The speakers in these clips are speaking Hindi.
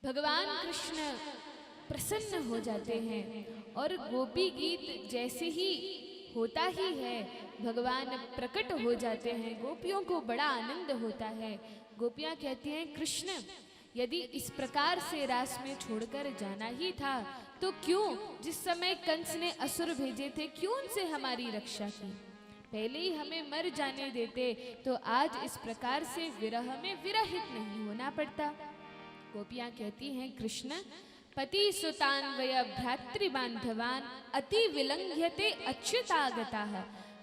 भगवान कृष्ण प्रसन्न हो जाते हैं और गोपी गीत जैसे ही होता ही है भगवान प्रकट हो जाते हैं। गोपियों को बड़ा आनंद होता है। गोपियां कहती हैं, कृष्ण यदि इस प्रकार से रास में छोड़कर जाना ही था तो क्यों जिस समय कंस ने असुर भेजे थे क्यों उनसे हमारी रक्षा की, पहले ही हमें मर जाने देते तो आज इस प्रकार से विरह में विरहित नहीं होना पड़ता। गोपियां कहती हैं, कृष्ण पति सुतान्वय भ्रातृबांधवान अति विलंघ्यते अच्युतागता।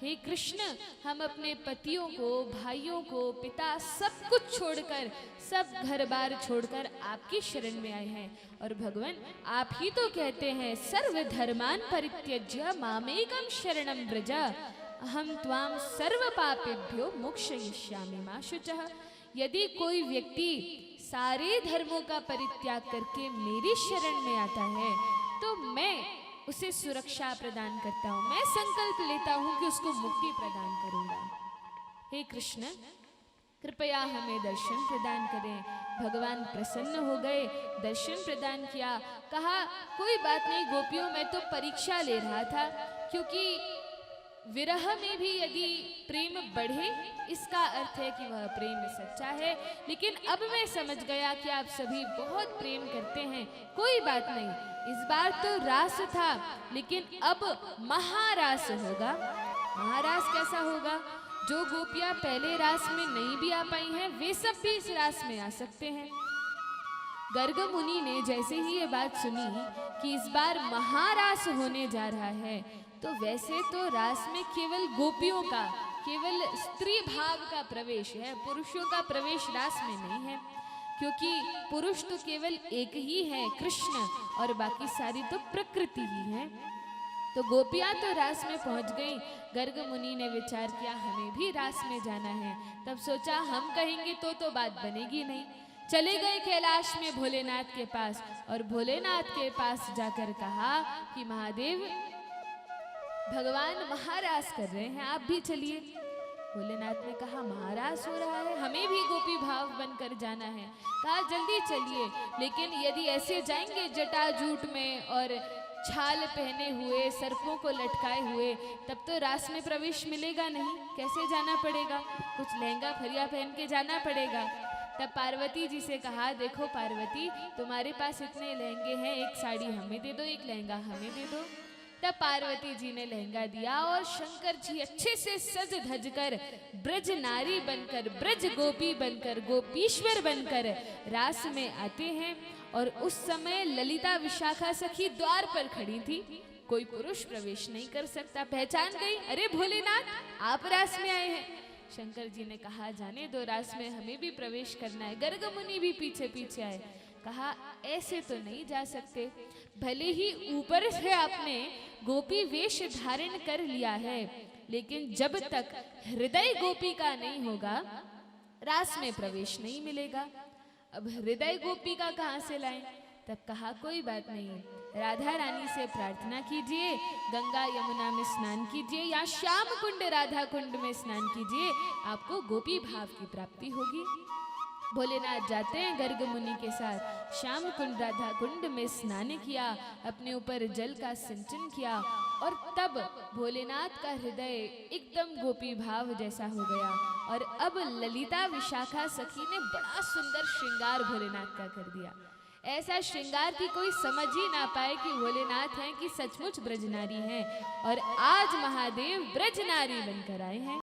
हे कृष्ण, हम अपने पतियों को, भाइयों को, पिता सब कुछ छोड़कर, सब घर बार छोड़कर आपकी शरण में आए हैं। और भगवान आप ही तो कहते हैं, सर्वधर्मान परित्यज्य मामेकम शरणं व्रज अहम त्वाम सर्व पापेभ्यो मोक्षयिष्यामि मा शुचः। यदि कोई व्यक्ति सारे धर्मों का परित्याग करके मेरी शरण में आता है तो मैं उसे सुरक्षा प्रदान करता हूँ, मैं संकल्प लेता हूँ कि उसको मुक्ति प्रदान करूंगा। हे कृष्ण, कृपया हमें दर्शन प्रदान करें। भगवान प्रसन्न हो गए, दर्शन प्रदान किया। कहा कोई बात नहीं गोपियों, मैं तो परीक्षा ले रहा था, क्योंकि विरह में भी यदि प्रेम बढ़े इसका अर्थ है कि वह प्रेम सच्चा है। लेकिन अब मैं समझ गया कि आप सभी बहुत प्रेम करते हैं। कोई बात नहीं, इस बार तो रास था लेकिन अब महारास होगा। महारास कैसा होगा? जो गोपियां पहले रास में नहीं भी आ पाई हैं वे सब भी इस रास में आ सकते हैं। गर्ग मुनि ने जैसे ही ये बात सुनी कि इस बार महारास होने जा रहा है, तो वैसे तो रास में केवल गोपियों का, केवल स्त्री भाव का प्रवेश है, पुरुषों का प्रवेश रास में नहीं है, क्योंकि पुरुष तो केवल एक ही है, कृष्ण, और बाकी सारी तो प्रकृति ही है। तो गोपियां तो रास में पहुंच गई। गर्ग मुनि ने विचार किया हमें भी रास में जाना है। तब सोचा हम कहेंगे तो बात बनेगी नहीं। चले गए कैलाश में भोलेनाथ के पास, और भोलेनाथ के पास जाकर कहा कि महादेव भगवान महारास कर रहे हैं, आप भी चलिए। भोलेनाथ ने कहा महारास हो रहा है, हमें भी गोपी भाव बनकर जाना है। कहा जल्दी चलिए, लेकिन यदि ऐसे जाएंगे जटाजूट में और छाल पहने हुए, सर्पों को लटकाए हुए, तब तो रास में प्रवेश मिलेगा नहीं। कैसे जाना पड़ेगा? कुछ लहंगा फरिया पहन के जाना पड़ेगा। तब पार्वती जी से कहा देखो पार्वती, तुम्हारे पास इतने लहंगे हैं, एक साड़ी हमें दे दो, एक लहंगा हमें दे दो। तब पार्वती जी ने लहंगा दिया और शंकर जी अच्छे से सज धज कर, ब्रज नारी बनकर, ब्रज गोपी बनकर, गोपीश्वर बनकर रास में आते हैं। और उस समय ललिता विशाखा सखी द्वार पर खड़ी थी, कोई पुरुष प्रवेश नहीं कर सकता। पहचान गई, अरे भोलेनाथ आप रास में आए हैं। शंकर जी ने कहा जाने दो, रास में हमें भी प्रवेश करना है। गर्ग मुनि भी पीछे पीछे आए। कहा ऐसे तो नहीं जा सकते, भले ही ऊपर से आपने गोपी वेश धारण कर लिया है, लेकिन जब तक हृदय गोपी का नहीं होगा रास में प्रवेश नहीं मिलेगा। अब हृदय गोपी का कहाँ से लाएं? तब कहा कोई बात नहीं, राधा रानी से प्रार्थना कीजिए, गंगा यमुना में स्नान कीजिए या श्याम कुंड राधा कुंड में स्नान कीजिए, आपको गोपी भाव की प्राप्ति होगी। भोलेनाथ जाते हैं गर्ग मुनि के साथ, श्याम कुंड राधा कुंड में स्नान किया, अपने ऊपर जल का सिंचन किया, और तब भोलेनाथ का हृदय एकदम गोपी भाव जैसा हो गया। और अब ललिता विशाखा सखी ने बड़ा सुंदर श्रृंगार भोलेनाथ का कर दिया। ऐसा श्रृंगार की कोई समझ ही ना पाए कि भोलेनाथ हैं कि सचमुच ब्रजनारी हैं। और आज महादेव ब्रजनारी बनकर आए हैं।